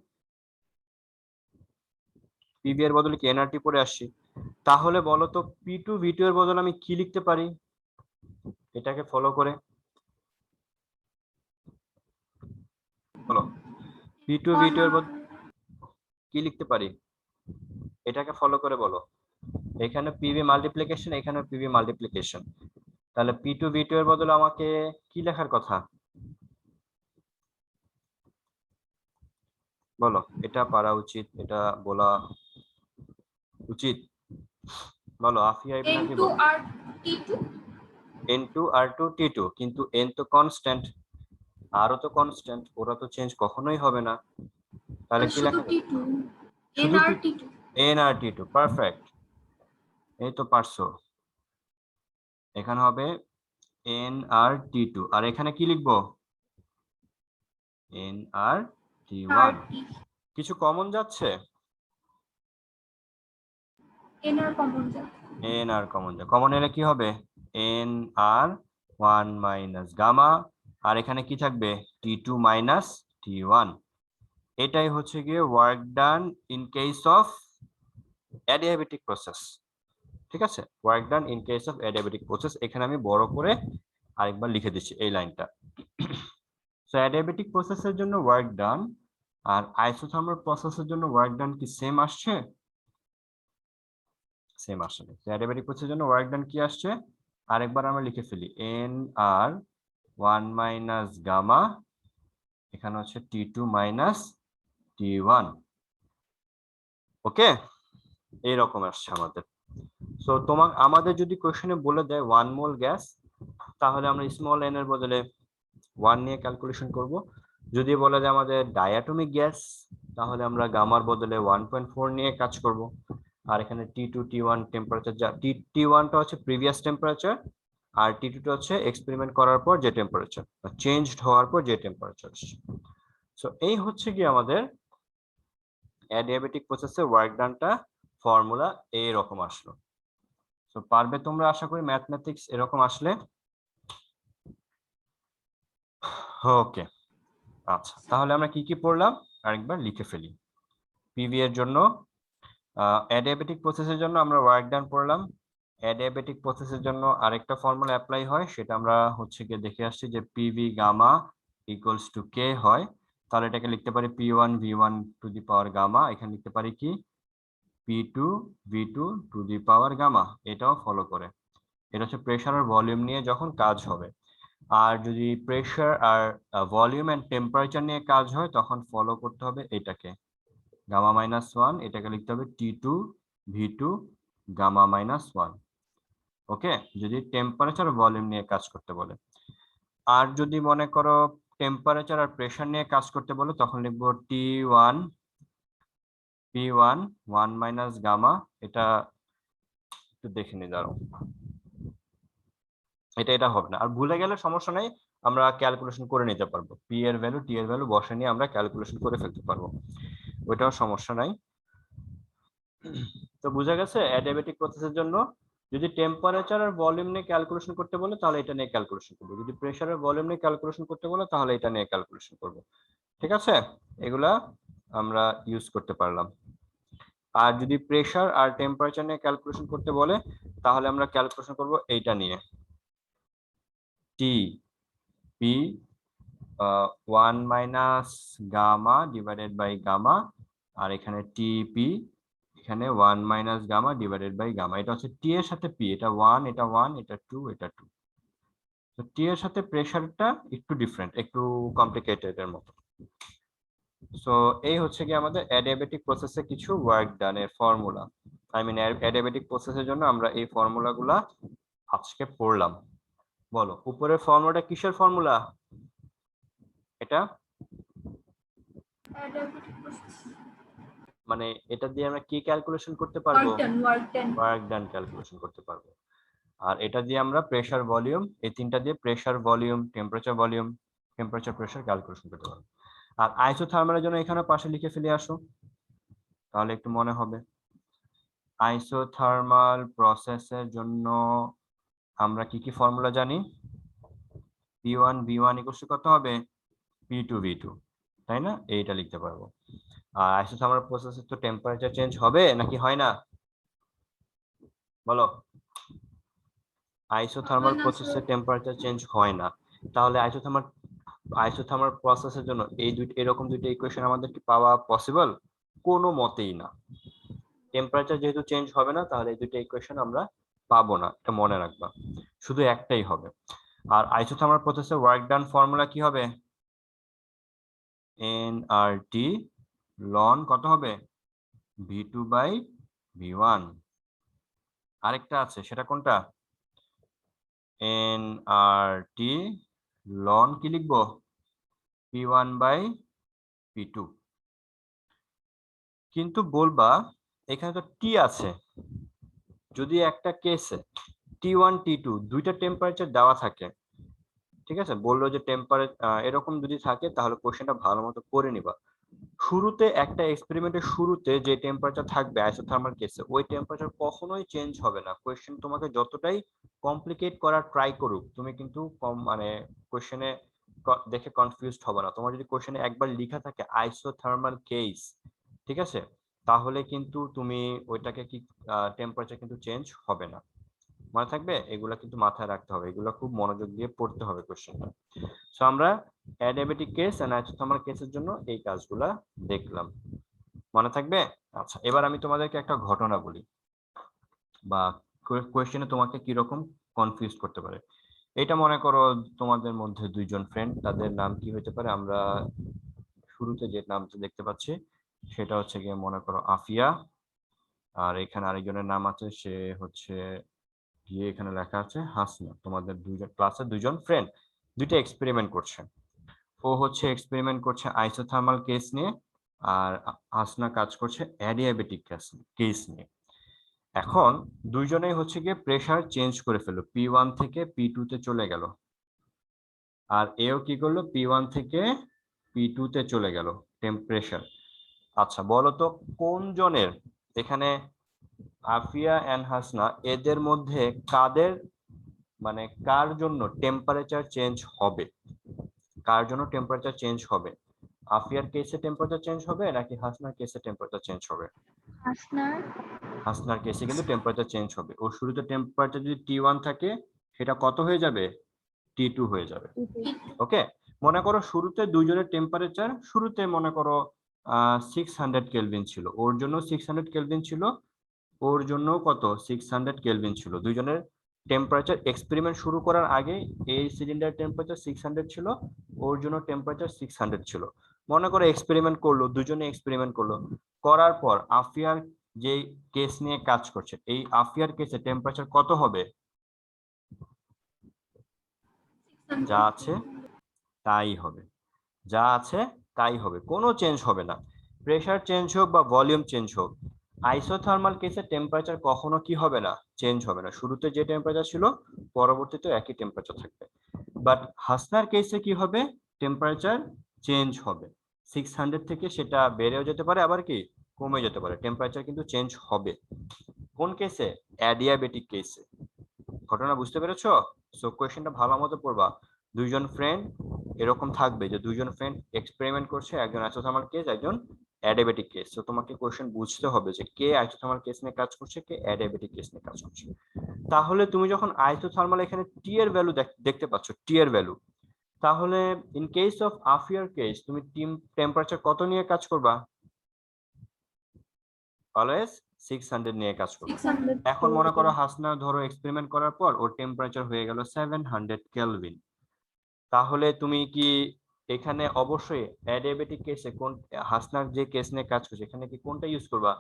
পিভি এর বদলে কি এনআরটি পরে আসছি? তাহলে বলো তো পি টু ভি টু এর বদলে আমি কি লিখতে পারি এটাকে ফলো করে? বলো পি টু ভি টু এর বদলে কি লিখতে পারি এটাকে ফলো করে বলো। এখানে পিভি মাল্টিপ্লিকেশন, এখানে পিভি মাল্টিপ্লিকেশন, তাহলে পি টু ভি টু এর বদলে আমাকে কি লেখার কথা? বলো, এটা পারা উচিত, এটা বলা উচিত। বলো আফিয়া ইবনা কি বল? n2 r2 t2, কিন্তু n তো কনস্ট্যান্ট, আরও তো কনস্ট্যান্ট, ওরা তো চেঞ্জ কখনোই হবে না, তাহলে কি লেখা যাবে? শুধু n আর t2। পারফেক্ট, এই তো পারছো। এখানে হবে n আর t2, আর এখানে কি লিখবো? n আর t1। কিছু কমন যাচ্ছে? n আর কমন যায়, কমন এলে কি হবে? n আর 1 মাইনাস গামা, আর এখানে কি থাকবে? t2 minus t1। এটাই হচ্ছে গিয়ে work done in case of adiabatic process. ঠিক আছে, work done in case of adiabatic process, এখানে আমি বড় করে আরেকবার লিখে দিচ্ছি এই লাইনটা। সো অ্যাডিয়াবেটিক প্রসেসের জন্য ওয়ার্ক ডান আর আইসোথার্মাল প্রসেসের জন্য ওয়ার্ক ডান কি সেম আসছে? সেম আসছে। অ্যাডিয়াবেটিক প্রসেসের জন্য ওয়ার্ক ডান কি আসছে আরেকবার আমরা লিখে ফেলি, n আর 1 মাইনাস গামা, এখানে হচ্ছে t2 মাইনাস t1। ওকে, এইরকম আসছে আমাদের। সো আমাদের যদি কোশ্চেনে বলে দেয় 1 মোল গ্যাস, তাহলে আমরা স্মল n এর বদলে 1 নিয়ে ক্যালকুলেশন করব। যদি বলে দেয় আমাদের ডায়াটমিক গ্যাস, তাহলে আমরা গামার বদলে 1.4 নিয়ে কাজ করব। আর এখানে T2 T1 টেম্পারেচার, যা T1 টা হচ্ছে প্রিভিয়াস টেম্পারেচার, আর T2 টা হচ্ছে এক্সপেরিমেন্ট করার পর যে টেম্পারেচার বা চেঞ্জড হওয়ার পর যে টেম্পারেচার। সো এই হচ্ছে কি আমাদের অ্যাডিয়াবেটিক প্রসেসে ওয়ার্ক ডানটা ফর্মুলা এইরকম আসলো। তো পারবে তোমরা, আশা করি ম্যাথমেটিক্স এরকম আসলে। ওকে, আচ্ছা তাহলে আমরা কি কি পড়লাম আরেকবার লিখে ফেলি। পিভি এর জন্য, অ্যাডিয়াবেটিক প্রসেসের জন্য আমরা ওয়ার্ক ডান পড়লাম। অ্যাডিয়াবেটিক প্রসেসের জন্য আরেকটা ফর্মুলা অ্যাপ্লাই হয়, সেটা আমরা হচ্ছে গিয়ে দেখে আসছি যে PV gamma equals to K হয়। তাহলে এটাকে লিখতে পারি P1 V1 two the power gamma, এখানে লিখতে পারি কি P2 V2 to the power gamma. এটাও ফলো করে, এটা হচ্ছে প্রেসার আর ভলিউম নিয়ে যখন কাজ হবে। আর যদি প্রেসার আর ভলিউম এন্ড টেম্পারেচার নিয়ে কাজ হয় তখন ফলো করতে হবে এটাকে, গামা মাইনাস 1, এটাকে লিখতে হবে T2 V2 গামা মাইনাস 1। ওকে, যদি টেম্পারেচার ভলিউম নিয়ে কাজ করতে বলে। আর যদি মনে করো টেম্পারেচার আর প্রেসার নিয়ে কাজ করতে বলে তখন লিখবো T1 P1 1 মাইনাস গামা। এটা একটু দেখে নি, দাঁড়াও, এটা হবে না। আর ভুলে গেলে সমস্যা নাই, আমরা ক্যালকুলেশন করে নিতে পারবো, পি এর ভ্যালু টি এর ভ্যালু বসে নিয়ে আমরা ক্যালকুলেশন করে ফেলতে পারবো, ওইটাও সমস্যা নাই। তো বুঝা গেছে, অ্যাডিয়াবেটিক প্রসেসের জন্য যদি টেম্পারেচার আর ভলিউম নিয়ে ক্যালকুলেশন করতে বলে তাহলে এটা নিয়ে ক্যালকুলেশন করবো, যদি প্রেসার আর ভলিউম নিয়ে ক্যালকুলেশন করতে বলে তাহলে এটা নিয়ে ক্যালকুলেশন করব। ঠিক আছে, এগুলা আমরা ইউজ করতে পারলাম। আর যদি প্রেসার আর টেম্পারেচার নিয়ে ক্যালকুলেশন করতে বলে তাহলে আমরা ক্যালকুলেশন করব এইটা নিয়ে, T P 1 minus gamma divided by gamma, আর এখানে টিপি এখানে 1 minus gamma divided by gamma. এটা হচ্ছে টি এর সাথে পি, এটা 1, এটা 1, এটা 2, এটা 2। তো টি এর সাথে প্রেসারটা একটু ডিফারেন্ট, একটু কমপ্লিকেটেড এর মতো। সো এই হচ্ছে কি আমাদের অ্যাডিয়াবেটিক প্রসেসে কিছু ওয়ার্ক ডান এর ফর্মুলা। আই মিন অ্যাডিয়াবেটিক প্রসেসের জন্য আমরা এই ফর্মুলাগুলা আজকে পড়লাম। বলো উপরের ফর্মুলাটা কিসের ফর্মুলা? এটা মানে এটা দিয়ে আমরা কি ক্যালকুলেশন করতে পারবো? ওয়ার্ক ডান ক্যালকুলেশন করতে পারবো। আর এটা দিয়ে আমরা প্রেসার ভলিউম, এই তিনটা দিয়ে pressure volume temperature pressure calculation করতে পারবো। আর আইসোথার্মালের জন্য এখানে পাশে লিখে ফেলে আসো, তাহলে একটু মনে হবে। আইসোথার্মাল প্রসেসের জন্য আমরা কি কি ফর্মুলা জানি? P1 V1 ইকুয়াল কত হবে? P2 V2, তাই না? এইটা লিখতে পারবো। আর আইসোথার্মাল প্রসেসে তো টেম্পারেচার চেঞ্জ হবে নাকি হয় না? বলো। আইসোথার্মাল প্রসেসে টেম্পারেচার চেঞ্জ হয় না, তাহলে আইসোথার্মাল প্রসেসের জন্য এরকম দুইটা ইকুয়েশন আমাদের কি পাওয়া পসিবল? কোনো মতেই না। টেম্পারেচার যেহেতু চেঞ্জ হবে না, তাহলে এই দুইটা ইকুয়েশন আমরা পাবো না, এটা মনে রাখবা। শুধু একটাই হবে। আর আইসোথার্মাল প্রসেসে ওয়ার্ক ডান ফর্মুলা কি হবে? nRT লন কত হবে? V2 by V1। আরেকটা আছে, সেটা কোনটা? nRT লন কি লিখবো? P1 by P2। কিন্তু বলবা এখানে তো টি আছে, যদি একটা কেসে T1 T2 দুইটা টেম্পারেচার দেওয়া থাকে, ঠিক আছে, বললো যে টেম্পারেচার এরকম যদি থাকে, তাহলে কোশ্চেনটা ভালো মতো করে নিবা। শুরুতে একটা এক্সপেরিমেন্টের শুরুতে যে টেম্পারেচার থাকবে আইসোথার্মাল কেসে, ওই টেম্পারেচার কখনোই চেঞ্জ হবে না। কোশ্চেন তোমাকে যতটাই কমপ্লিকেট করার ট্রাই করুক, তুমি কিন্তু মানে কোশ্চেনে দেখে কনফিউজড হবে না। তোমার যদি কোশ্চেনে একবার লেখা থাকে আইসোথার্মাল কেস, ঠিক আছে, তাহলে কিন্তু তুমি ওইটাকে কি টেম্পারেচার কিন্তু চেঞ্জ হবে না। মনে থাকবে, এগুলা কিন্তু মাথায় রাখতে হবে, এগুলা খুব মনোযোগ দিয়ে পড়তে হবে কোশ্চেনটা। সো আমরা অ্যাডিয়াবেটিক কেস এন্ড আইসোথার্মাল কেসের জন্য এই কাজগুলা দেখলাম, মনে থাকবে? আচ্ছা, এবার আমি তোমাদেরকে একটা ঘটনা বলি, বা কোশ্চেনে তোমাকে কি রকম কনফিউজ করতে পারে। এটা মনে করো তোমাদের মধ্যে দুইজন ফ্রেন্ড, তাদের নাম কি হতে পারে? আমরা শুরুতে যে নামটা দেখতে পাচ্ছি সেটা হচ্ছে গিয়ে মনে করো আফিয়া, আর এখানে আরেকজনের নাম আছে, সে হচ্ছে গিয়ে এখানে লেখা আছে হাসনা। তোমাদের দুইজন ক্লাসের দুইজন ফ্রেন্ড দুইটা এক্সপেরিমেন্ট করছে। ও হচ্ছে এক্সপেরিমেন্ট করছে আইসোথার্মাল কেস নিয়ে, আর হাসনা কাজ করছে অ্যাডিয়াবেটিক কেস নিয়ে। এখন দুইজনেই হচ্ছে গিয়ে প্রেসার চেঞ্জ করে ফেললো, P1 থেকে P2 তে চলে গেল, আর এও কি করলো, P1 থেকে P2 তে চলে গেল টেম্পারেচার। আচ্ছা বলো তো কোন জনের, এখানে আফিয়া এন্ড হাসনা, এদের মধ্যে কাদের মানে কার জন্য টেম্পারেচার চেঞ্জ হবে? কার জন্য টেম্পারেচার চেঞ্জ হবে? আফিয়ার কেসে টেম্পারেচার চেঞ্জ হবে নাকি হাসনার কেসে টেম্পারেচার চেঞ্জ হবে? হাসনার কেসে কিন্তু টেম্পারেচার চেঞ্জ হবে। ওর শুরুতে টেম্পারেচার যদি T1 থাকে, সেটা কত হয়ে যাবে? T2 হয়ে যাবে। ওকে, মনে করো শুরুতে দুইজনের টেম্পারেচার, শুরুতে মনে করো 600 কেলভিন ছিল, ওর জন্য 600 কেলভিন ছিল, ওর জন্য কত 600 কেলভিন ছিল। দুইজনের টেম্পারেচার এক্সপেরিমেন্ট শুরু করার আগে এই সিলিন্ডার টেম্পারেচার 600 ছিল, ওর জন্য টেম্পারেচার 600 ছিল। মনে করো এক্সপেরিমেন্ট করলো, দুজনে এক্সপেরিমেন্ট করলো, করার পর আফিয়ার যে কেস নিয়ে কাজ করছে, এই আফিয়ার কেসে টেম্পারেচার কত হবে? যা আছে তাই হবে, যা আছে তাই হবে, কোনো চেঞ্জ হবে না। প্রেসার চেঞ্জ হোক বা ভলিউম চেঞ্জ হোক, আইসোথার্মাল কেসে টেম্পারেচার কখনো কি হবে না? চেঞ্জ হবে না। শুরুতে যে টেম্পারেচার ছিল পরবর্তীতে একই টেম্পারেচার থাকবে। বাট হাসনার কেসে কি হবে? টেম্পারেচার চেঞ্জ হবে, 600 থেকে সেটা বেড়েও যেতে পারে, আবার কি কমে যেতে পারে, টেম্পারেচার কিন্তু চেঞ্জ হবে। কোন কেসে? অ্যাডিয়াবেটিক কেসে। ঘটনা বুঝতে পেরেছো? সো কোয়েশ্চেনটা ভালো মতো পড়বা। দুইজন ফ্রেন্ড এরকম থাকবে যে দুইজন ফ্রেন্ড এক্সপেরিমেন্ট করছে, একজন আইসোথার্মাল কেস, একজন অ্যাডিয়াবেটিক কেস। তো তোমাকে কোশ্চেন বুঝতে হবে যে কে আইসোথার্মাল কেস নিয়ে কাজ করছে, কে অ্যাডিয়াবেটিক কেস নিয়ে কাজ করছে। তাহলে তুমি যখন আইসোথার্মাল এখানে টি এর ভ্যালু দেখতে পাচ্ছ, টি এর ভ্যালু, তাহলে ইন কেস অফ আফিয়ার কেস তুমি টেম্পারেচার কত নিয়ে কাজ করবা? অলওয়েজ 600 নিয়ে কাজ করবে। 600 এখন মনে করো হাসনা ধরো এক্সপেরিমেন্ট করার পর ওর টেম্পারেচার হয়ে গেল 700 কেলভিন, তাহলে তুমি কি এখানে অবশ্যই অ্যাডিয়াবেটিক কেসে কোন হাসনার যে কেস নিয়ে কাজ করছে এখানে কি কোনটা ইউজ করবা?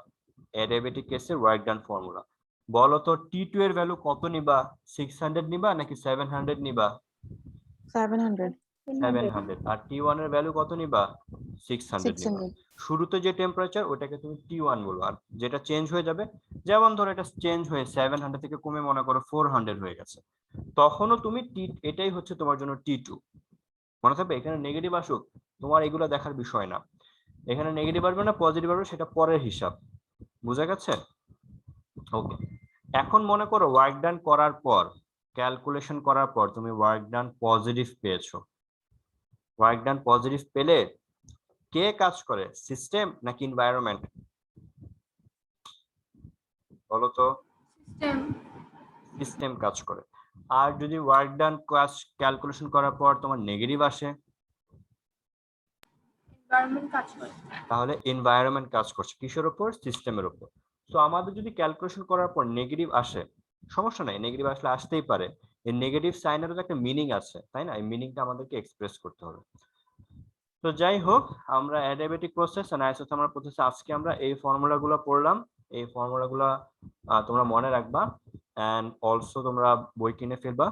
অ্যাডিয়াবেটিক কেসে ওয়ার্ক ডান ফর্মুলা। বলো তো T2 এর ভ্যালু কত নিবা? 600 নিবা নাকি 700 নিবা? 700 700। আর T1 এর ভ্যালু কত নিবা? 600 নিবা। 600 শুরুতে যে টেম্পারেচার ওটাকে তুমি T1 বলবো, আর যেটা চেঞ্জ হয়ে যাবে, যেমন ধরো এটা চেঞ্জ হয়ে 700 থেকে কমে মনে করো 400 হয়ে গেছে, তখনও তুমি এটাই হচ্ছে তোমার জন্য T2। মনে থাকবে এখানে নেগেটিভ আসুক তোমার এগুলো দেখার বিষয় না, এখানে নেগেটিভ আসবে না পজিটিভ আসবে সেটা পরের হিসাব। বুঝা গেছে? ওকে, এখন মনে করো ওয়ার্ক ডান করার পর, ক্যালকুলেশন করার পর তুমি ওয়ার্ক ডান পজিটিভ পেয়েছো। ওয়ার্ক ডান পজিটিভ পেলে কে কাজ করে, সিস্টেম নাকি এনভায়রনমেন্ট? বলো তো। সিস্টেম কাজ করে। আর যদি ওয়ার্ক ডান কাজ ক্যালকুলেশন করার পর তোমার নেগেটিভ আসে, তাহলে এনভায়রনমেন্ট কাজ করছে কিসের উপর? সিস্টেমের উপর। তো আমাদের যদি ক্যালকুলেশন করার পর নেগেটিভ আসে, সমস্যা নাই, নেগেটিভ আসলে আসতেই পারে, এই নেগেটিভ সাইনেরও তো একটা মিনিং আছে, তাই না? এই মিনিংটা আমাদেরকে এক্সপ্রেস করতে হবে। তো যাই হোক, আমরা adiabatic process and isothermal process আজকে আমরা এই ফর্মুলাগুলো পড়লাম। এই ফর্মুলাগুলো তোমরা মনে রাখবা, এন্ড অলসো তোমরা বই কিনে ফেলবা।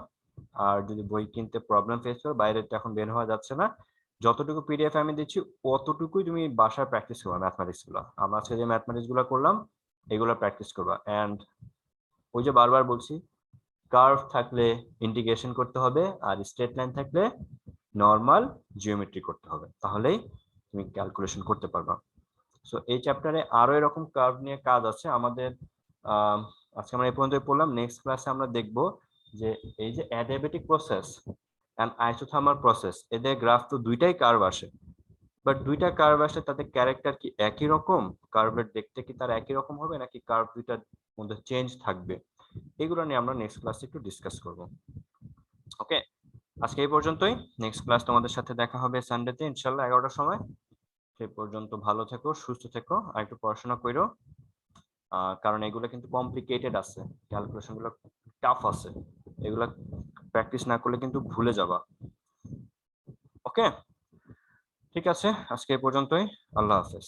আর যদি বই কিনতে প্রবলেম ফেস করো, বাইরে তো এখন বের হওয়া যাচ্ছে না, যতটুকু পিডিএফ আমি দিচ্ছি অতটুকুই তুমি বাসায় প্র্যাকটিস করবা। ম্যাথমেটিক্স গুলো আমরা আজকে যে ম্যাথমেটিক্স গুলো করলাম এগুলো প্র্যাকটিস করবা। এন্ড ওই যে বারবার বলছি, কার্ভ থাকলে ইন্টিগ্রেশন করতে হবে, আর স্ট্রেট লাইন থাকলে নরমাল জিওমেট্রি করতে হবে, তাহলেই তুমি ক্যালকুলেশন করতে পারবা। সো এই চ্যাপ্টারে আরো এরকম কার্ভ নিয়ে কাজ আছে আমাদের। আজকে আমরা এই পর্যন্তই পড়লাম। নেক্সট ক্লাসে আমরা দেখব যে এই যে adiabatic process and isothermal process, এদের গ্রাফ তো দুইটাই কার্ভ আসে, বাট দুইটা কার্ভ আসে তাদের ক্যারেক্টার কি একই রকম? কার্ভের দেখতে কি তার একই রকম হবে নাকি কার্ভ দুইটার মধ্যে চেঞ্জ থাকবে? এগুলো নিয়ে আমরা নেক্সট ক্লাসে একটু ডিসকাস করব। ওকে, আজকে এই পর্যন্তই। নেক্সট ক্লাস তোমাদের সাথে দেখা হবে সানডেতে ইনশাআল্লাহ 11টার সময়। সেই পর্যন্ত ভালো থেকো, সুস্থ থেকো, আর একটু পড়াশোনা করো, কারণ এগুলো কিন্তু কমপ্লিকেটেড আছে, ক্যালকুলেশন গুলো টাফ আছে, এগুলা প্র্যাকটিস না করলে কিন্তু ভুলে যাবা। ওকে, ঠিক আছে, আজকে এই পর্যন্তই। আল্লাহ হাফেজ।